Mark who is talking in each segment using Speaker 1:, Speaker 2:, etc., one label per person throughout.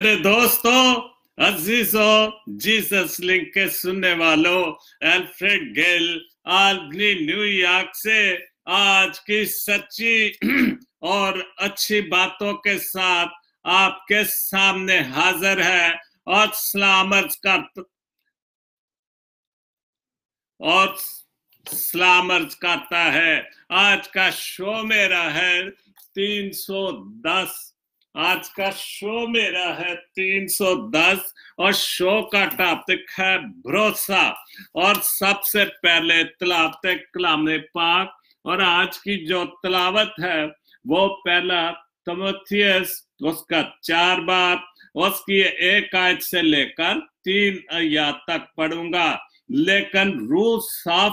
Speaker 1: मेरे दोस्तों, अजीजों, Jesus link के सुनने वालों, एल्फ्रेड गेल आल्बनी न्यूयॉर्क से आज की सच्ची और अच्छी बातों के साथ आपके सामने हाजिर है और सलाम अर्ज करता है। आज का शो मेरा है 310। आज का शो मेरा है 310 और शो का टॉपिक है भरोसा। और सबसे पहले तिलावत कलाम पाक, और आज की जो तिलावत है वो पहला तीमुथियुस उसका 4 बाब उसकी 1 आयत से लेकर 3 आयत तक पढ़ूंगा। लेकिन रूह साफ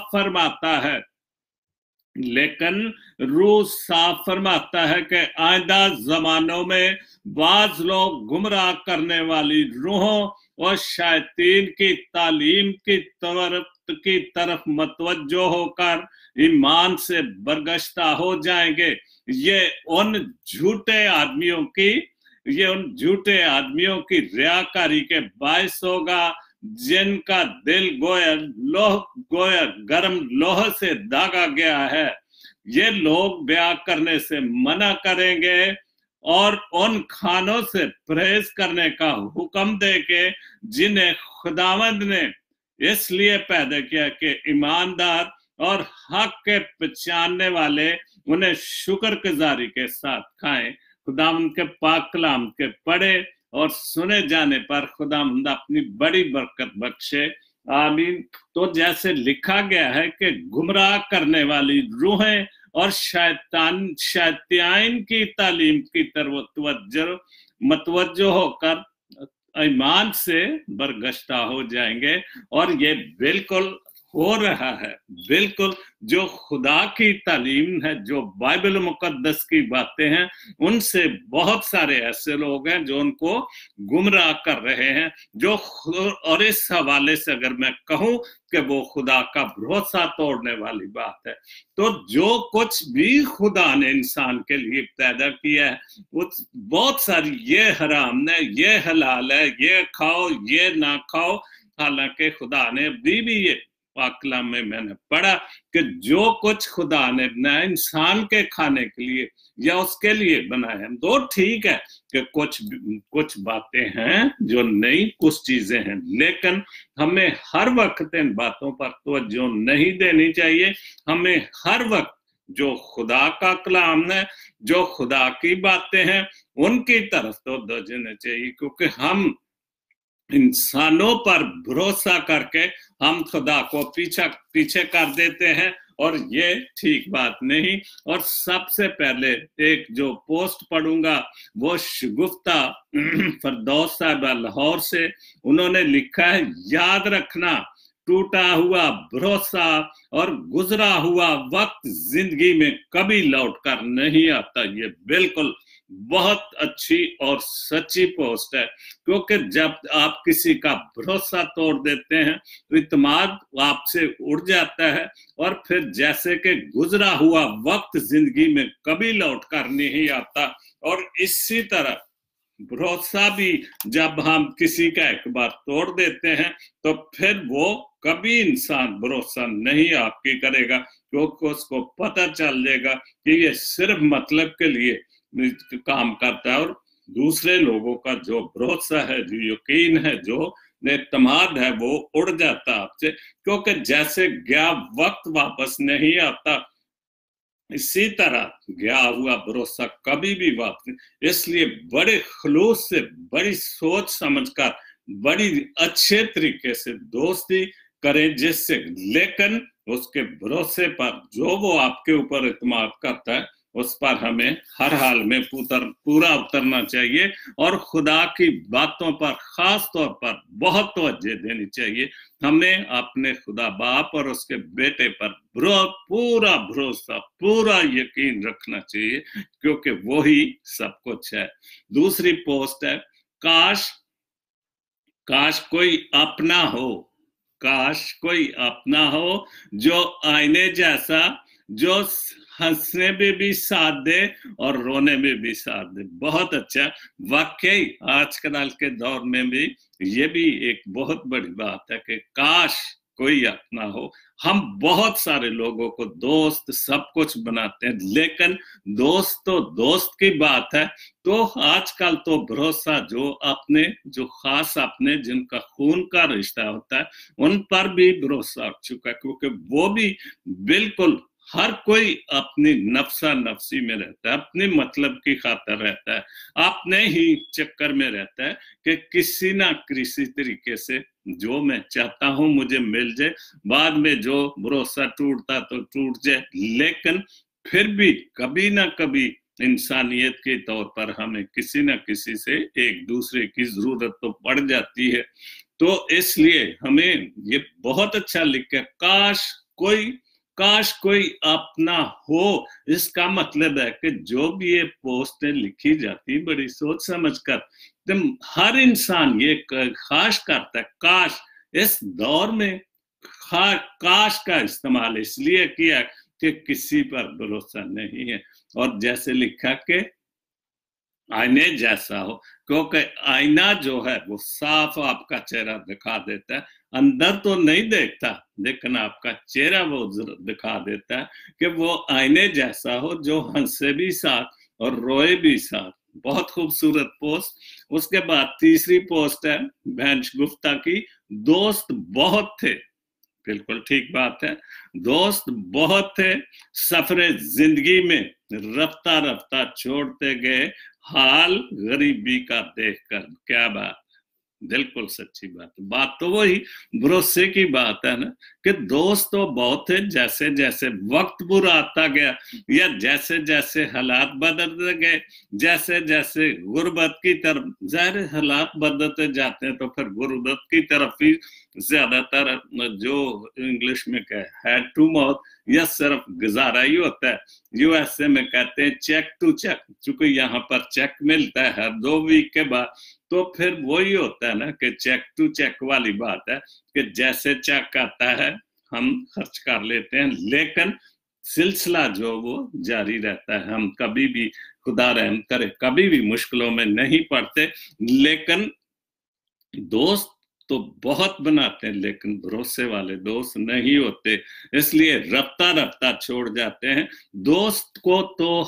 Speaker 1: फरमाता है कि आइंदा जमानों में बाज लोग गुमराह करने वाली रूहों और शैतान की तालीम की तरफ मतवज्जो होकर ईमान से बरगश्ता हो जाएंगे। ये उन झूठे आदमियों की रियाकारी के बायस होगा जिनका दिल गोया गर्म लोह से दागा गया है। ये लोग ब्याह करने से मना करेंगे और उन खानों से परहेज करने का हुक्म देके जिन्हें खुदावंद ने इसलिए पैदा किया कि ईमानदार और हक के पहचानने वाले उन्हें शुक्रगुजारी के साथ खाएं। खुदावंद के पाक कलाम के पढ़े और सुने जाने पर खुदावंद अपनी बड़ी बरकत बख्शे। आमीन। तो जैसे लिखा गया है कि गुमराह करने वाली रूहें और शैतान की तालीम की तरफ मतवज्जो होकर ईमान से बरगश्ता हो जाएंगे। और ये बिल्कुल हो रहा है। बिल्कुल जो खुदा की तालीम है, जो बाइबल मुकद्दस की बातें हैं, उनसे बहुत सारे ऐसे लोग हैं जो उनको गुमराह कर रहे हैं। और इस हवाले से अगर मैं कहूं कि वो खुदा का भरोसा तोड़ने वाली बात है, तो जो कुछ भी खुदा ने इंसान के लिए पैदा किया है वो बहुत सारी, ये हराम है, ये हलाल है, ये खाओ, ये ना खाओ। हालांकि खुदा ने भी ये पाकलाम में मैंने पढ़ा कि जो कुछ खुदा ने बनाया इंसान के खाने के लिए या उसके लिए बनाया है, तो ठीक है कि कुछ बातें हैं जो नई, कुछ चीजें हैं, लेकिन हमें हर वक्त इन बातों पर तवज्जो नहीं देनी चाहिए। हमें हर वक्त जो खुदा का कलाम है, जो खुदा की बातें हैं, उनकी तरफ तो देना चाहिए, क्योंकि हम इंसानों पर भरोसा करके हम खुदा को पीछे कर देते हैं, और ये ठीक बात नहीं। और सबसे पहले एक जो पोस्ट पढ़ूंगा वो शगुफ्ता फरदौस साहब लाहौर से, उन्होंने लिखा है, याद रखना टूटा हुआ भरोसा और गुजरा हुआ वक्त जिंदगी में कभी लौट कर नहीं आता। ये बिल्कुल बहुत अच्छी और सच्ची पोस्ट है, क्योंकि जब आप किसी का भरोसा तोड़ देते हैं तो इत्मीनान आपसे उड़ जाता है, और फिर जैसे कि गुजरा हुआ वक्त जिंदगी में कभी लौट कर नहीं आता। और इसी तरह भरोसा भी जब हम किसी का एक बार तोड़ देते हैं तो फिर वो कभी इंसान भरोसा नहीं आपकी करेगा, क्योंकि उसको पता चल जाएगा कि ये सिर्फ मतलब के लिए काम करता है। और दूसरे लोगों का जो भरोसा है, जो यकीन है, जो एतमाद है, वो उड़ जाता आपसे, क्योंकि जैसे गया वक्त वापस नहीं आता, इसी तरह गया हुआ भरोसा कभी भी वापस नहीं। इसलिए बड़े खुलूस से, बड़ी सोच समझकर, बड़ी अच्छे तरीके से दोस्ती करें जिससे, लेकिन उसके भरोसे पर जो वो आपके ऊपर इत्मीनान करता है उस पर हमें हर हाल में पूरा उतरना चाहिए, और खुदा की बातों पर खास तौर पर बहुत तवज्जो देनी चाहिए। हमें अपने खुदा बाप और उसके बेटे पर पूरा भरोसा, पूरा यकीन रखना चाहिए, क्योंकि वो ही सब कुछ है। दूसरी पोस्ट है, काश कोई अपना हो, काश कोई अपना हो जो आईने जैसा, जो हंसने में भी साथ दे और रोने में भी साथ दे। बहुत अच्छा। वाकई आजकल के दौर में भी ये भी एक बहुत बड़ी बात है कि काश कोई अपना हो। हम बहुत सारे लोगों को दोस्त सब कुछ बनाते हैं, लेकिन दोस्त तो दोस्त की बात है। तो आजकल तो भरोसा जो अपने, जो खास अपने जिनका खून का रिश्ता होता है, उन पर भी भरोसा उठ चुका है, क्योंकि वो भी बिल्कुल हर कोई अपनी नफसा नफसी में रहता है, अपने मतलब की खातिर रहता है, अपने ही चक्कर में रहता है कि किसी ना किसी तरीके से जो मैं चाहता हूं मुझे मिल जाए। बाद में जो भरोसा टूटता तो टूट जाए, लेकिन फिर भी कभी ना कभी इंसानियत के तौर पर हमें किसी ना किसी से एक दूसरे की जरूरत तो पड़ जाती है। तो इसलिए हमें ये बहुत अच्छा लिखा, काश कोई अपना हो। इसका मतलब है कि जो भी ये पोस्टें लिखी जाती बड़ी सोच समझ कर, तो हर इंसान ये खास करता है काश। इस दौर में काश का इस्तेमाल इसलिए किया कि किसी पर भरोसा नहीं है। और जैसे लिखा कि आईने जैसा हो, क्योंकि आईना जो है वो साफ आपका चेहरा दिखा देता है, अंदर तो नहीं देखता, लेकिन आपका चेहरा वो दिखा देता है कि वो आईने जैसा हो जो हंसे भी साथ और रोए भी साथ। बहुत खूबसूरत पोस्ट। उसके बाद तीसरी पोस्ट है बेंच गुफ्ता की, दोस्त बहुत थे। बिल्कुल ठीक बात है, दोस्त बहुत थे, सफरे जिंदगी में रफ्ता रफ्ता छोड़ते गए, हाल गरीबी का देखकर। क्या बात, बिल्कुल सच्ची बात। बात तो वही भरोसे की बात है ना, कि दोस्त तो बहुत थे, जैसे जैसे वक्त बुरा आता गया या जैसे जैसे हालात बदलते गए, जैसे जैसे गुर्बत की तरफ, जाहिर हालात बदलते जाते हैं तो फिर गुर्बत की तरफ ही ज्यादातर, जो इंग्लिश में कहे हैंड टू माउथ, या सिर्फ गुजारा ही होता है। यूएसए में कहते हैं चेक टू चेक, चूंकि यहाँ पर चेक मिलता है हर 2 वीक के बाद, तो फिर वही होता है ना कि चेक टू चेक वाली बात है कि जैसे चेक आता है हम खर्च कर लेते हैं, लेकिन सिलसिला जो वो जारी रहता है। हम कभी भी, खुदा रहम करे, कभी भी मुश्किलों में नहीं पड़ते। लेकिन दोस्त तो बहुत बनाते हैं, लेकिन भरोसे वाले दोस्त नहीं होते, इसलिए रफ्ता रफ्ता छोड़ जाते हैं। दोस्त को तो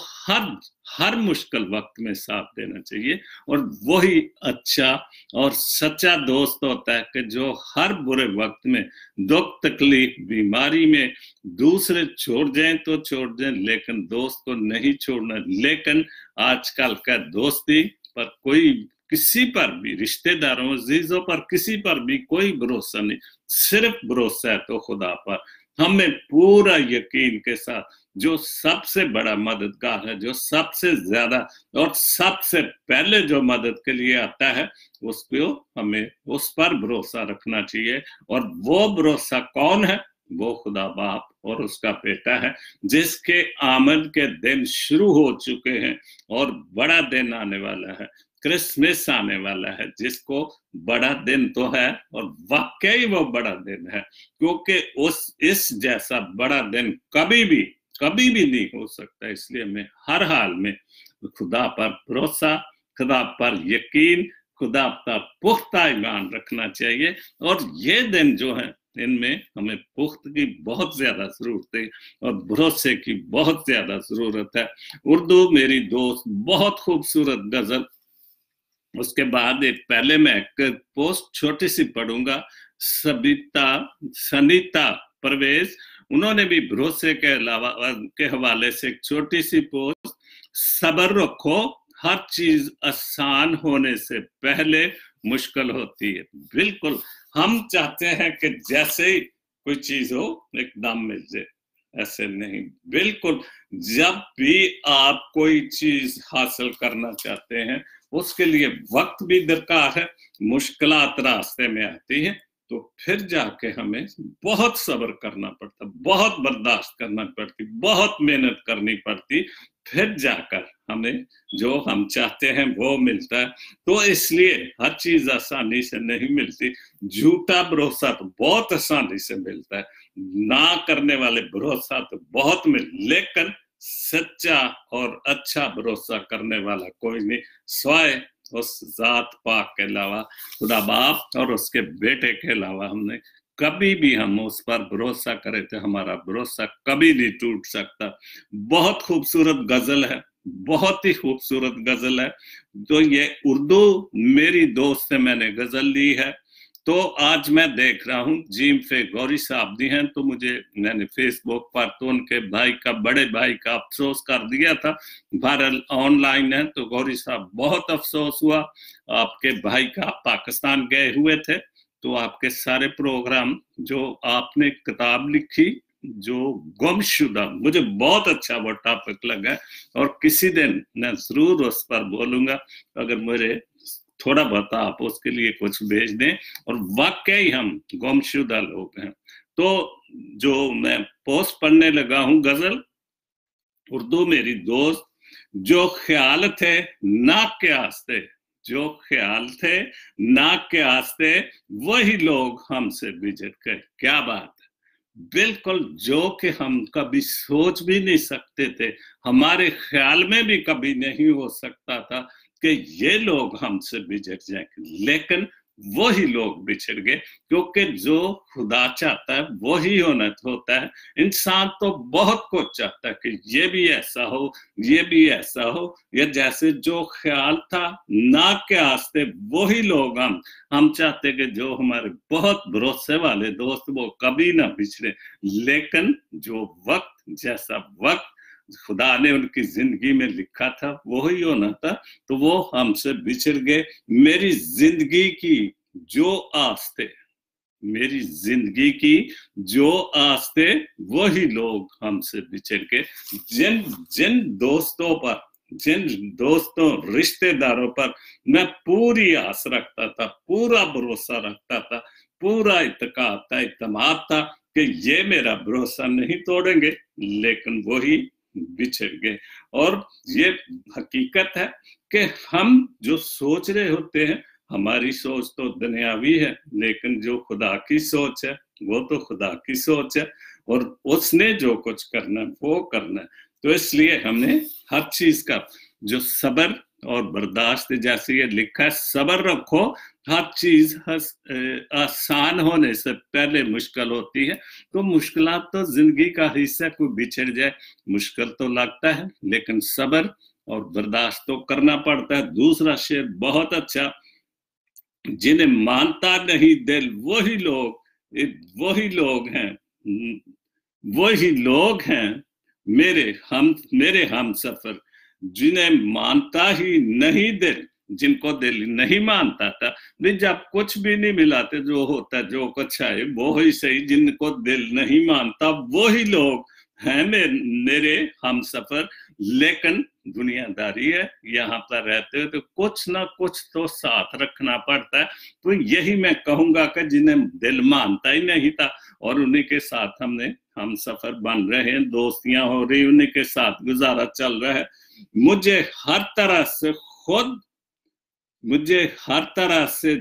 Speaker 1: हर मुश्किल वक्त में साथ देना चाहिए, और वही अच्छा और सच्चा दोस्त होता है कि जो हर बुरे वक्त में, दुख तकलीफ बीमारी में दूसरे छोड़ जाएं तो छोड़ जाएं, लेकिन दोस्त को नहीं छोड़ना। लेकिन आजकल का दोस्ती पर कोई, किसी पर भी, रिश्तेदारों अजीजों पर किसी पर भी कोई भरोसा नहीं, सिर्फ भरोसा है तो खुदा पर। हमें पूरा यकीन के साथ जो सबसे बड़ा मददगार है, जो सबसे ज्यादा और सबसे पहले जो मदद के लिए आता है, उसको हमें उस पर भरोसा रखना चाहिए। और वो भरोसा कौन है? वो खुदा बाप और उसका बेटा है, जिसके आमद के दिन शुरू हो चुके हैं और बड़ा दिन आने वाला है, क्रिसमस आने वाला है, जिसको बड़ा दिन तो है और वाकई वो बड़ा दिन है, क्योंकि इस जैसा बड़ा दिन कभी भी नहीं हो सकता। इसलिए हमें हर हाल में खुदा पर भरोसा, खुदा पर यकीन, खुदा पर पुख्ता ईमान रखना चाहिए। और ये दिन जो है, इनमें हमें पुख्त की बहुत ज्यादा जरूरत है और भरोसे की बहुत ज्यादा जरूरत है। उर्दू मेरी दोस्त, बहुत खूबसूरत गजल। उसके बाद एक पहले मैं एक पोस्ट छोटी सी पढ़ूंगा, सनीता परवेज, उन्होंने भी भरोसे के अलावा के हवाले से एक छोटी सी पोस्ट। सब्र रखो, हर चीज आसान होने से पहले मुश्किल होती है। बिल्कुल, हम चाहते हैं कि जैसे ही कोई चीज हो एकदम मिल जाए, ऐसे नहीं। बिल्कुल, जब भी आप कोई चीज हासिल करना चाहते हैं, उसके लिए वक्त भी दरकार है, मुश्किलात रास्ते में आती हैं, तो फिर जाके हमें बहुत सब्र करना पड़ता, बहुत बर्दाश्त करना पड़ती, बहुत मेहनत करनी पड़ती, फिर जाकर हमें जो हम चाहते हैं वो मिलता है। तो इसलिए हर चीज आसानी से नहीं मिलती। झूठा भरोसा तो बहुत आसानी से मिलता है, ना करने वाले भरोसा तो बहुत लेकिन सच्चा और अच्छा भरोसा करने वाला कोई नहीं स्वाय उस जात पाक के अलावा, खुदा बाप और उसके बेटे के अलावा हमने कभी भी हम उस पर भरोसा करें तो हमारा भरोसा कभी नहीं टूट सकता। बहुत खूबसूरत गजल है, बहुत ही खूबसूरत गजल है। तो ये उर्दू मेरी दोस्त से मैंने गजल ली है। तो आज मैं देख रहा हूँ जीम फे गौरी साहब दी हैं, तो मैंने फेसबुक पर तो उनके भाई का, बड़े भाई का अफसोस कर दिया था, वायरल ऑनलाइन है। तो गौरी साहब बहुत अफसोस हुआ, आपके भाई का पाकिस्तान गए हुए थे, तो आपके सारे प्रोग्राम, जो आपने किताब लिखी जो गुमशुदा, मुझे बहुत अच्छा वो टॉपिक लगा और किसी दिन मैं जरूर उस पर बोलूंगा। अगर मुझे थोड़ा बहुत आप उसके लिए कुछ भेज दें। और वाकई हम गुमशुदा लोग हैं। तो जो मैं पोस्ट पढ़ने लगा हूं गजल, उर्दू मेरी दोस्त, जो ख्याल थे नाक के आस्ते, जो ख्याल थे नाक के आस्ते, वही लोग हमसे बिछड़ गए। क्या बात है, बिल्कुल जो कि हम कभी सोच भी नहीं सकते थे, हमारे ख्याल में भी कभी नहीं हो सकता था कि ये लोग हमसे बिछड़ जाएंगे, लेकिन वही लोग बिछड़ गए। क्योंकि जो खुदा चाहता है वही होता है। इंसान तो बहुत कुछ चाहता है कि ये भी ऐसा हो, ये भी ऐसा हो, ये जैसे जो ख्याल था नाक के आस्ते, वही लोग हम चाहते कि जो हमारे बहुत भरोसे वाले दोस्त वो कभी ना बिछड़े। लेकिन जो वक्त, जैसा वक्त खुदा ने उनकी जिंदगी में लिखा था वही होना था, तो वो हमसे बिछड़ गए। मेरी जिंदगी की जो आस थे, मेरी जिंदगी की जो आस थे, वही लोग हमसे बिछड़ गए। जिन जिन दोस्तों पर, जिन दोस्तों रिश्तेदारों पर मैं पूरी आस रखता था, पूरा भरोसा रखता था, पूरा इत्तेकाद था, इत्तेमाद था कि ये मेरा भरोसा नहीं तोड़ेंगे, लेकिन वही बिछड़ गए। और ये हकीकत है कि हम जो सोच रहे होते हैं, हमारी सोच तो दुनियावी है, लेकिन जो खुदा की सोच है वो तो खुदा की सोच है, और उसने जो कुछ करना है वो करना है। तो इसलिए हमने हर चीज का जो सब्र और बर्दाश्त, जैसे ये लिखा है, सब्र रखो, हर चीज आसान होने से पहले मुश्किल होती है। तो मुश्किलात तो जिंदगी का हिस्सा, कोई बिछड़ जाए मुश्किल तो लगता है, लेकिन सब्र और बर्दाश्त तो करना पड़ता है। दूसरा शेर बहुत अच्छा, जिन्हें मानता नहीं दिल, वही लोग हैं, वही लोग हैं मेरे हम सफर, जिन्हें मानता ही नहीं दिल, जिनको दिल नहीं मानता था। जब कुछ भी नहीं मिलाते, जो होता जो कुछ है वो ही सही, जिनको दिल नहीं मानता वही लोग हैं मेरे हम सफर। लेकिन दुनियादारी है, यहाँ पर रहते हो तो कुछ ना कुछ तो साथ रखना पड़ता है। तो यही मैं कहूंगा कि जिन्हें दिल मानता ही नहीं था और उन्हीं के साथ हम सफर बन रहे हैं, दोस्तियां हो रही, उन्हीं के साथ गुजारा चल रहा है। मुझे हर तरह से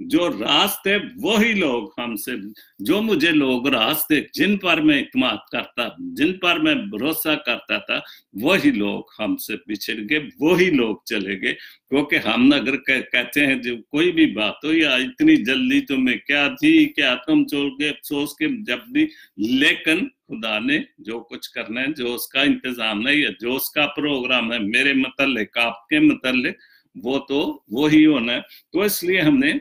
Speaker 1: जो रास्ते, वही लोग हमसे, जो मुझे लोग रास्ते, जिन पर मैं इत्मीनान करता, जिन पर मैं भरोसा करता था, वही लोग हमसे बिछड़ गए, वही लोग चले गए। क्योंकि हम अगर कहते हैं जो कोई भी बात हो, या इतनी जल्दी तुम्हें क्या थी, क्या तुम चल गए अफसोस के जब भी, लेकिन खुदा ने जो कुछ करना है, जो उसका इंतजाम है, या जो उसका प्रोग्राम है मेरे मतलब, आपके मतलब, वो तो वो ही होना है। तो इसलिए हमने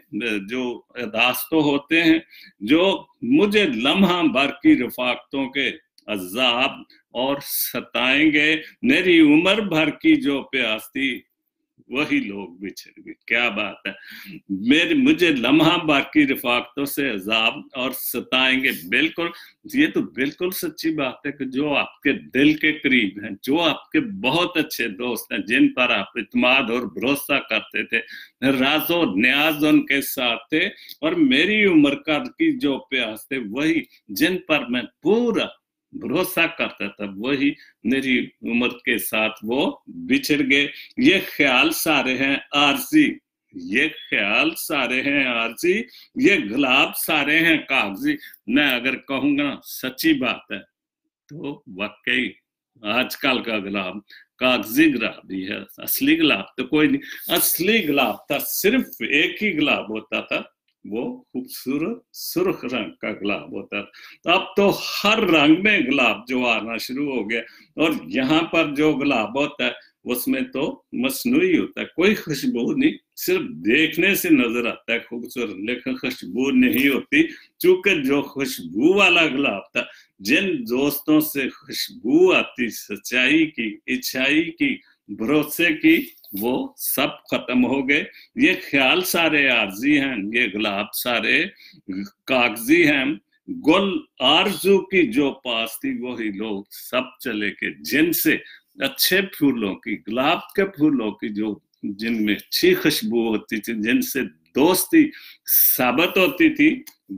Speaker 1: जो अरदास तो होते हैं, जो मुझे लम्हा भर की रफाकतों के अज़ाब और सताएंगे, मेरी उम्र भर की जो प्यास थी, वही लोग बिछड़ गए। क्या बात है, मुझे लम्हा बाकी रिफाकतों से अजाब और सताएंगे। बिल्कुल, ये तो बिल्कुल सच्ची बात है कि जो आपके दिल के करीब हैं, जो आपके बहुत अच्छे दोस्त हैं, जिन पर आप इत्मीनान और भरोसा करते थे, राजो न्याज उनके साथ थे, और मेरी उम्र का की जो प्यास थे, वही जिन पर मैं पूरा भरोसा करता था, वही मेरी उम्र के साथ वो बिछड़ गए। ये ख्याल सारे हैं आरजी, ये ख्याल सारे हैं आरजी, ये गुलाब सारे हैं कागजी। मैं अगर कहूंगा सच्ची बात है तो वाकई आजकल का गुलाब कागजी गुलाब ही है, असली गुलाब तो कोई नहीं। असली गुलाब था सिर्फ एक ही गुलाब होता था, वो खूबसूरत सुर्ख रंग का गुलाब होता था। तो अब तो हर रंग में गुलाब जो आना शुरू हो गया, और यहाँ पर जो गुलाब होता है उसमें तो मसनूई होता है, कोई खुशबू नहीं, सिर्फ देखने से नजर आता है खूबसूरत, लेकिन खुशबू नहीं होती। चूंकि जो खुशबू वाला गुलाब था, जिन दोस्तों से खुशबू आती सच्चाई की, इच्छाई की, भरोसे की, वो सब खत्म हो गए। ये ख्याल सारे आर्जी हैं, ये गुलाब सारे कागजी हैं। गुल आरजू की जो पास थी वही लोग सब चले के, जिनसे अच्छे फूलों की, गुलाब के फूलों की जो जिनमें अच्छी खुशबू होती थी, जिनसे दोस्ती साबित होती थी,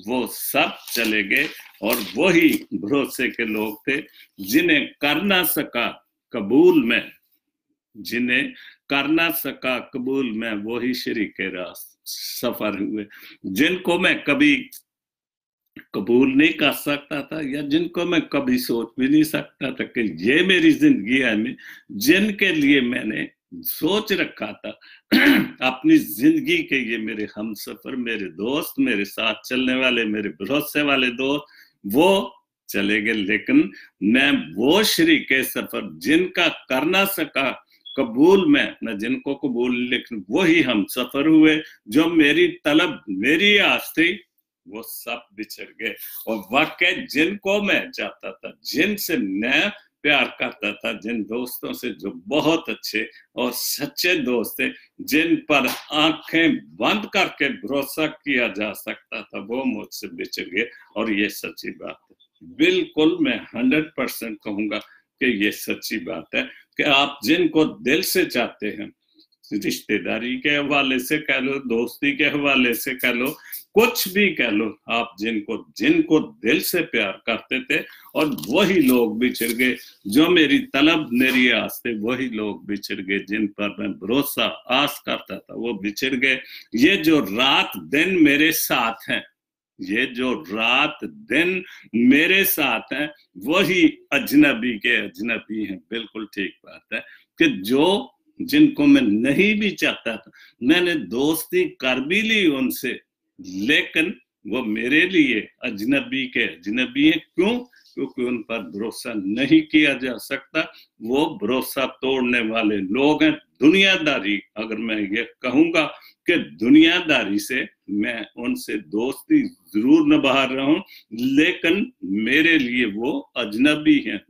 Speaker 1: वो सब चले गए। और वही भरोसे के लोग थे जिन्हें कर ना सका कबूल में, जिन्हें कर ना सका कबूल में, वही शरीके रास सफर हुए। जिनको मैं कभी कबूल नहीं कर सकता था, या जिनको मैं कभी सोच भी नहीं सकता था कि ये मेरी जिंदगी है, जिनके लिए मैंने सोच रखा था अपनी जिंदगी के, ये मेरे हमसफर, मेरे दोस्त, मेरे साथ चलने वाले, मेरे भरोसे वाले दोस्त, वो चले गए। लेकिन मैं वो शरीके सफर जिनका कर ना सका कबूल में, न जिनको कबूल, लेकिन वही हम सफर हुए, जो मेरी तलब, मेरी आस थी, वो सब बिछड़ गए। और वाकई जिनको मैं चाहता था, जिनसे मैं प्यार करता था, जिन दोस्तों से जो बहुत अच्छे और सच्चे दोस्त थे, जिन पर आंखें बंद करके भरोसा किया जा सकता था, वो मुझसे बिछड़ गए। और ये सच्ची बात है, बिल्कुल मैं 100% कहूंगा कि ये सच्ची बात है कि आप जिनको दिल से चाहते हैं, रिश्तेदारी के हवाले से कह लो, दोस्ती के हवाले से कह लो, कुछ भी कह लो, आप जिनको दिल से प्यार करते थे, और वही लोग बिछड़ गए। जो मेरी तलब, मेरी आस थे, वही लोग बिछड़ गए। जिन पर मैं भरोसा आस करता था, वो बिछड़ गए। ये जो रात दिन मेरे साथ हैं, ये जो रात दिन मेरे साथ हैं, वही अजनबी के अजनबी हैं। बिल्कुल ठीक बात है कि जो जिनको मैं नहीं भी चाहता था, मैंने दोस्ती कर भी ली उनसे, लेकिन वो मेरे लिए अजनबी के अजनबी हैं। क्यों? क्योंकि उन पर भरोसा नहीं किया जा सकता। वो भरोसा तोड़ने वाले लोग हैं। दुनियादारी, अगर मैं ये कहूंगा कि दुनियादारी से मैं उनसे दोस्ती जरूर निभा रहा हूं, लेकिन मेरे लिए वो अजनबी हैं,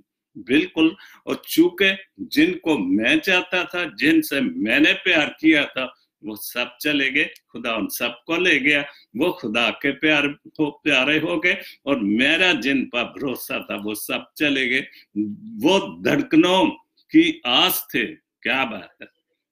Speaker 1: बिल्कुल। और चूंकि जिनको मैं चाहता था, जिनसे मैंने प्यार किया था, वो सब चले गए, खुदा उन सबको ले गया। वो खुदा के प्यारे हो गए, और मेरा जिन पर भरोसा था, वो सब चले गए। वो धड़कनों की आस थे, क्या बात है,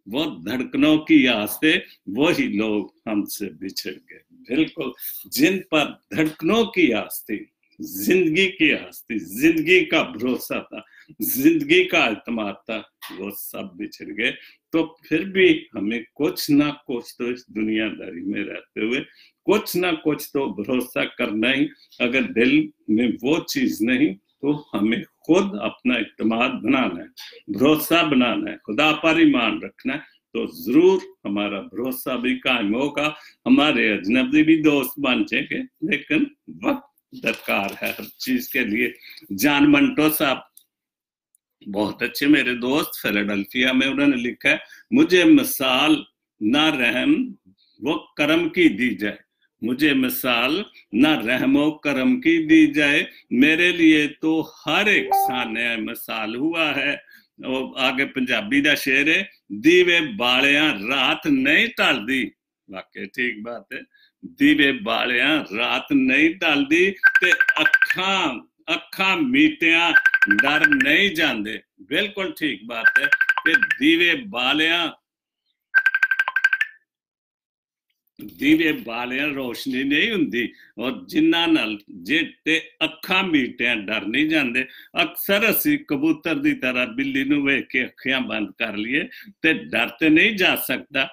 Speaker 1: वो धड़कनों की आस थे, वही लोग हमसे बिछड़ गए। बिल्कुल, जिन पर धड़कनों की आस थी, जिंदगी की आस थी, जिंदगी का भरोसा था, जिंदगी का एतमाद था, वो सब बिछड़ गए। तो फिर भी हमें कुछ ना कुछ तो इस दुनियादारी में रहते हुए कुछ ना कुछ तो भरोसा करना ही। अगर दिल में वो चीज नहीं, तो हमें खुद अपना इत्मीनान बनाना है, भरोसा बनाना है, खुदा पर ईमान रखना है, तो जरूर हमारा भरोसा भी कायम होगा, हमारे अजनबी भी दोस्त बन जाएंगे। लेकिन वक्त दरकार है हर चीज के लिए। जॉन मंटो साहब बहुत अच्छे मेरे दोस्त, फिलाडेल्फिया में, उन्होंने लिखा है, मुझे मिसाल ना रहम वो करम की दी जाए, मुझे मिसाल ना रहमो करम की दी जाए, मेरे लिए तो हर एक साने मिसाल हुआ है। और आगे पंजाबी दा शेर है, दीवे बालियां रात नहीं टलदी। वाकई ठीक बात है, दीवे बालियां रात नहीं टलदी, ते अखा मीटिया डर नहीं जाते। बिल्कुल ठीक बात है कि दीवे बालियां रोशनी नहीं हुंदी, और जिन्हां नाल जे अखा मीटिया डर नहीं जाते। अक्सर असी कबूतर की तरह बिल्ली नूं वेख के अखियां बंद कर लिए, ते डर ते नहीं जा सकता,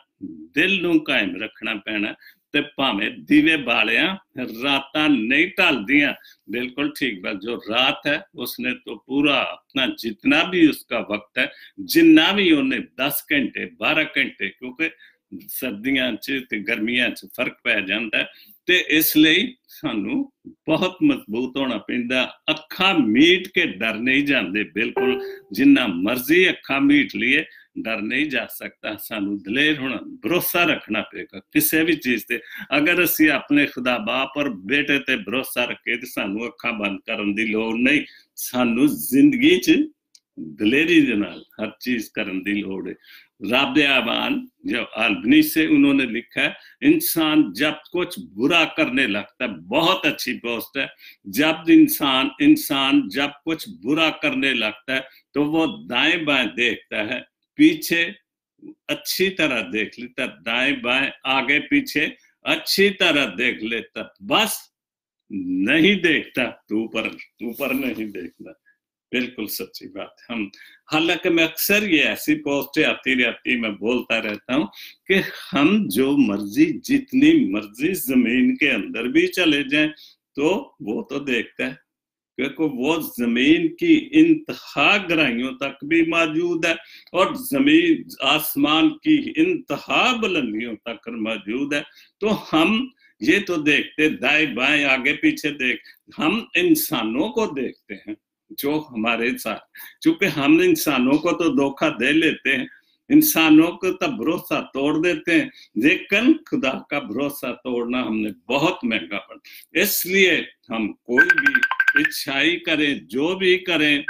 Speaker 1: दिल नूं कायम रखना पैना। ते भावें दीवे बालिया रातां नहीं टलदियां। बिल्कुल ठीक बात। जो रात है उसने तो पूरा अपना जितना भी उसका वक्त है, जिन्ना भी उन्हें 10 घंटे 12 घंटे, क्योंकि सर्दियां च ते गर्मियां च फर्क पै जाता है, ते इसलिए सानू बहुत मजबूत होना पैंदा। अखा मीट के डर नहीं जाते। बिल्कुल जिन्ना मर्जी अखा मीट लिए डर नहीं जा सकता। सानू दलेर होना, भरोसा रखना पेगा किसी भी चीज ते। अगर असी अपने खुदा बाप और बेटे ते भरोसा रखे तो सानू अखा बंद करने की लोड़ नहीं। सानू जिंदगी च दलेरी दे नाल हर चीज करने की लोड़ है। राब्याबान जो अल्बनी से उन्होंने लिखा है, इंसान जब कुछ बुरा करने लगता है, बहुत अच्छी पोस्ट है, जब इंसान जब कुछ बुरा करने लगता है तो वो दाएं बाएं देखता है, पीछे अच्छी तरह देख लेता, दाएं बाएं आगे पीछे अच्छी तरह देख लेता, बस नहीं देखता तो ऊपर नहीं देखता। बिल्कुल सच्ची बात। हम हालांकि मैं अक्सर ये ऐसी पोस्टें आती रहती, मैं बोलता रहता हूँ कि हम जो मर्जी जितनी मर्जी जमीन के अंदर भी चले जाएं तो वो तो देखता है, क्योंकि वो जमीन की इंतहा गहराइयों तक भी मौजूद है और जमीन आसमान की इंतहा बुलंदियों तक मौजूद है। तो हम ये तो देखते दाएं बाएं आगे पीछे देख, हम इंसानों को देखते हैं जो हमारे साथ, क्योंकि हम इंसानों को तो धोखा दे लेते हैं, इंसानों को तब भरोसा तोड़ देते हैं, लेकिन खुदा का भरोसा तोड़ना हमने बहुत महंगा पड़ा। इसलिए हम कोई भी इच्छाई करें, जो भी करें,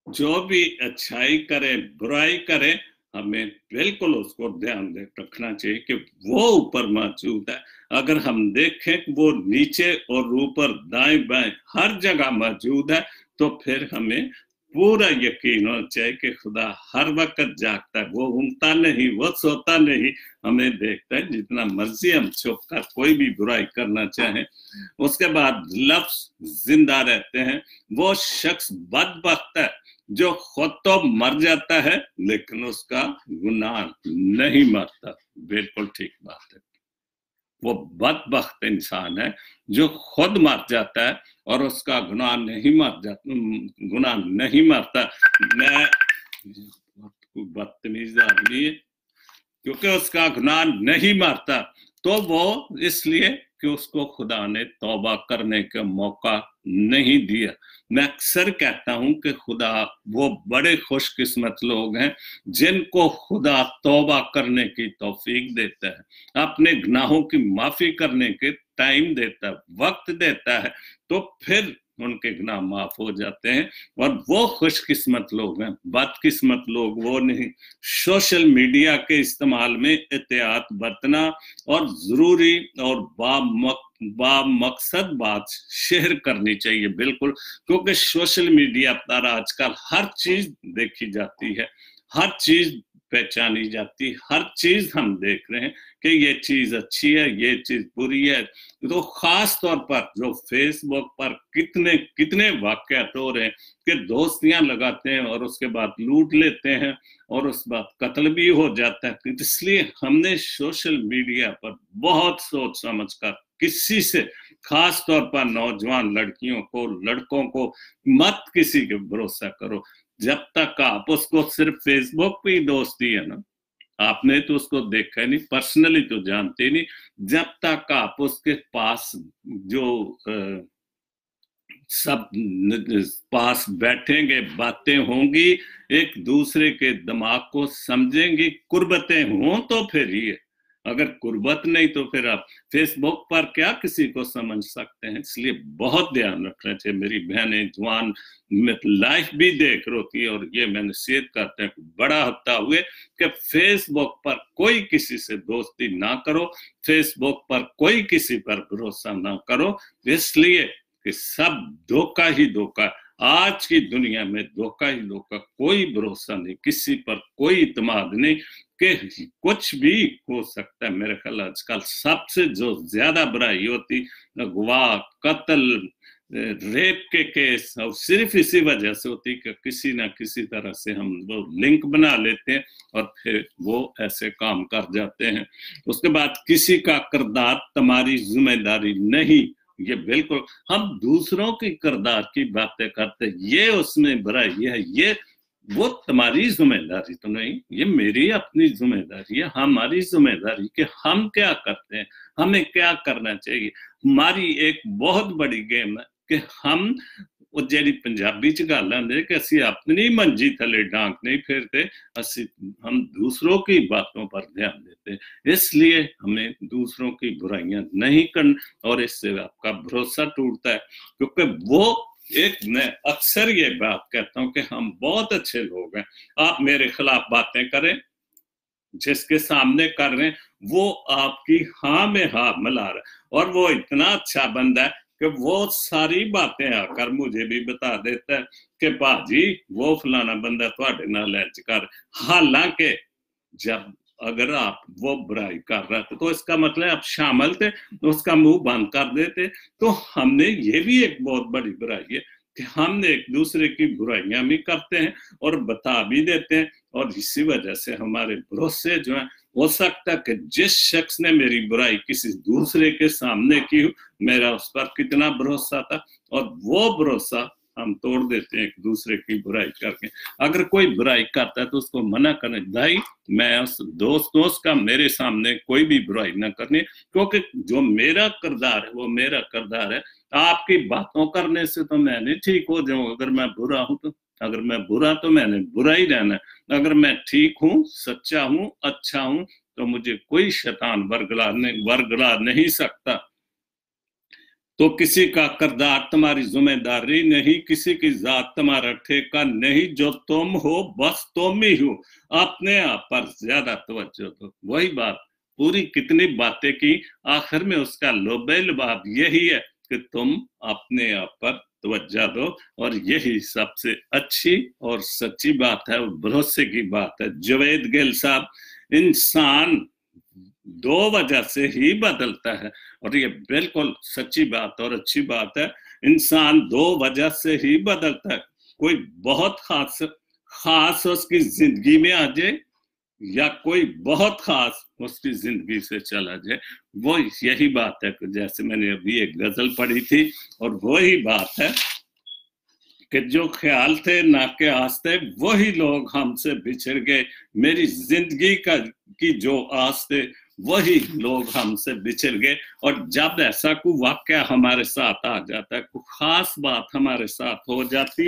Speaker 1: जो भी अच्छाई करें बुराई करें, हमें बिल्कुल उसको ध्यान रखना चाहिए कि वो ऊपर मौजूद है। अगर हम देखें वो नीचे और ऊपर दाएं बाएं हर जगह मौजूद है तो फिर हमें पूरा यकीन होना चाहिए कि खुदा हर वक्त जागता है, वो ऊँगता नहीं, वो सोता नहीं, हमें देखता है। जितना मर्जी हम छुप कर कोई भी बुराई करना चाहें, उसके बाद लफ्ज जिंदा रहते हैं। वो शख्स बदबख्त है जो खुद तो मर जाता है लेकिन उसका गुनाह नहीं मरता। बिल्कुल ठीक बात है। वो बदबख्त इंसान है जो खुद मर जाता है और उसका गुनाह नहीं मरता। मैं बदतमीज आदमी है क्योंकि उसका गुनाह नहीं मरता, तो वो इसलिए कि उसको खुदा ने तौबा करने का मौका नहीं दिया। मैं अक्सर कहता हूं कि खुदा वो बड़े खुशकिस्मत लोग हैं जिनको खुदा तौबा करने की तौफीक देता है, अपने गुनाहों की माफी करने के टाइम देता है, वक्त देता है, तो फिर उनके गुनाह माफ हो जाते हैं। और वो खुशकिस्मत लोग हैं, बदकिस्मत लोग वो नहीं। सोशल मीडिया के इस्तेमाल में एहतियात बरतना और जरूरी और बामकसद बात शेयर करनी चाहिए। बिल्कुल, क्योंकि सोशल मीडिया पर आजकल हर चीज देखी जाती है, हर चीज पहचानी जाती, हर चीज हम देख रहे हैं कि ये चीज अच्छी है, ये चीज बुरी है। तो खास तौर पर जो फेसबुक पर कितने वाकयात हो रहे हैं कि दोस्तियां लगाते हैं और उसके बाद लूट लेते हैं और उस बाद कत्ल भी हो जाता है। इसलिए हमने सोशल मीडिया पर बहुत सोच समझ कर किसी से, खास तौर पर नौजवान लड़कियों को, लड़कों को, मत किसी के भरोसा करो। जब तक आप उसको सिर्फ फेसबुक पे ही दोस्ती है ना, आपने तो उसको देखा नहीं, पर्सनली तो जानते नहीं, जब तक आप उसके पास जो सब पास बैठेंगे, बातें होंगी, एक दूसरे के दिमाग को समझेंगे, कुर्बतें हों तो फिर ही है। अगर कुर्बत नहीं तो फिर आप फेसबुक पर क्या किसी को समझ सकते हैं। इसलिए बहुत ध्यान रखना चाहिए। मेरी बहनें जवान लाइफ भी देख रही होती है और ये मैं नसीहत करते हैं, बड़ा हफ्ता हुए कि फेसबुक पर कोई किसी से दोस्ती ना करो, फेसबुक पर कोई किसी पर भरोसा ना करो, इसलिए कि सब धोखा ही धोखा। आज की दुनिया में धोखा ही धोखा, कोई भरोसा नहीं, किसी पर कोई इत्मीनान नहीं कि कुछ भी हो सकता है। मेरे ख्याल आजकल सबसे जो ज्यादा बुराई होती, अगवा, कत्ल, रेप के केस, और सिर्फ इसी वजह से होती कि किसी ना किसी तरह से हम वो लिंक बना लेते हैं और फिर वो ऐसे काम कर जाते हैं। उसके बाद किसी का किरदार तुम्हारी जिम्मेदारी नहीं, ये बिल्कुल, हम दूसरों की किरदार की बातें करते, ये उसमें बुराई है, ये वो तुम्हारी जिम्मेदारी तो नहीं, ये मेरी अपनी जिम्मेदारी है, हमारी जिम्मेदारी कि हम क्या करते हैं, हमें क्या करना चाहिए। हमारी एक बहुत बड़ी गेम है कि हम वो जेडी पंजाबी च गल आंदे कि ਅਸੀਂ अपनी मंजी थले डांग नहीं फेरते, हम दूसरों की बातों पर ध्यान देते, इसलिए हमें दूसरों की बुराइयां नहीं करनी, और इससे आपका भरोसा टूटता है। क्योंकि वो एक, मैं अक्सर ये बात कहता हूं कि हम बहुत अच्छे लोग हैं, आप मेरे खिलाफ बातें करें, जिसके सामने कर रहे हैं वो आपकी हाँ में हाँ मिला रहा है, और वो इतना अच्छा बंदा है कि वो सारी बातें आकर मुझे भी बता देता है कि भाजी वो फलाना बंदा थोड़े नाल इंज कर, हालांकि जब अगर आप वो बुराई कर रहे थे तो इसका मतलब आप शामिल थे, तो उसका मुंह बंद कर देते। तो हमने, ये भी एक बहुत बड़ी बुराई है कि हमने एक दूसरे की बुराइयां भी करते हैं और बता भी देते हैं, और इसी वजह से हमारे भरोसे जो है, हो सकता है कि जिस शख्स ने मेरी बुराई किसी दूसरे के सामने की हो, मेरा उस पर कितना भरोसा था, और वो भरोसा हम तोड़ देते हैं एक दूसरे की बुराई करके। अगर कोई बुराई करता है तो उसको मना करें, भाई मैं उस दोस्त का मेरे सामने कोई भी बुराई ना करनी, क्योंकि जो मेरा किरदार है वो मेरा किरदार है। आपकी बातों करने से तो मैं नहीं ठीक हो जाऊं, अगर मैं बुरा हूं तो, अगर मैं बुरा तो मैंने बुरा ही रहना, अगर मैं ठीक हूं, सच्चा हूं, अच्छा हूं, तो मुझे कोई शैतान वर्गला नहीं सकता। तो किसी का किरदार तुम्हारी जिम्मेदारी नहीं, किसी की जात तुम्हारा ठेका नहीं, जो तुम हो बस तुम ही हो, अपने आप पर ज्यादा तवज्जो दो। वही बात, पूरी कितनी बातें की, आखिर में उसका लुबाब यही है कि तुम अपने आप पर तवज्जो दो, और यही सबसे अच्छी और सच्ची बात है और भरोसे की बात है। जावेद गिल साहब, इंसान दो वजह से ही बदलता है, और ये बिल्कुल सच्ची बात और अच्छी बात है। इंसान दो वजह से ही बदलता है, कोई बहुत खास उसकी जिंदगी में आ जाए, या कोई बहुत खास उसकी जिंदगी से चला जाए। वो यही बात है कि जैसे मैंने अभी एक गजल पढ़ी थी, और वही बात है कि जो ख्याल थे ना के आस थे, वही लोग हमसे बिछड़ गए, मेरी जिंदगी की जो आस थे वही लोग हमसे बिछड़ गए। और जब ऐसा कोई वाकया हमारे साथ आ जाता है, कोई खास बात हमारे साथ हो जाती है,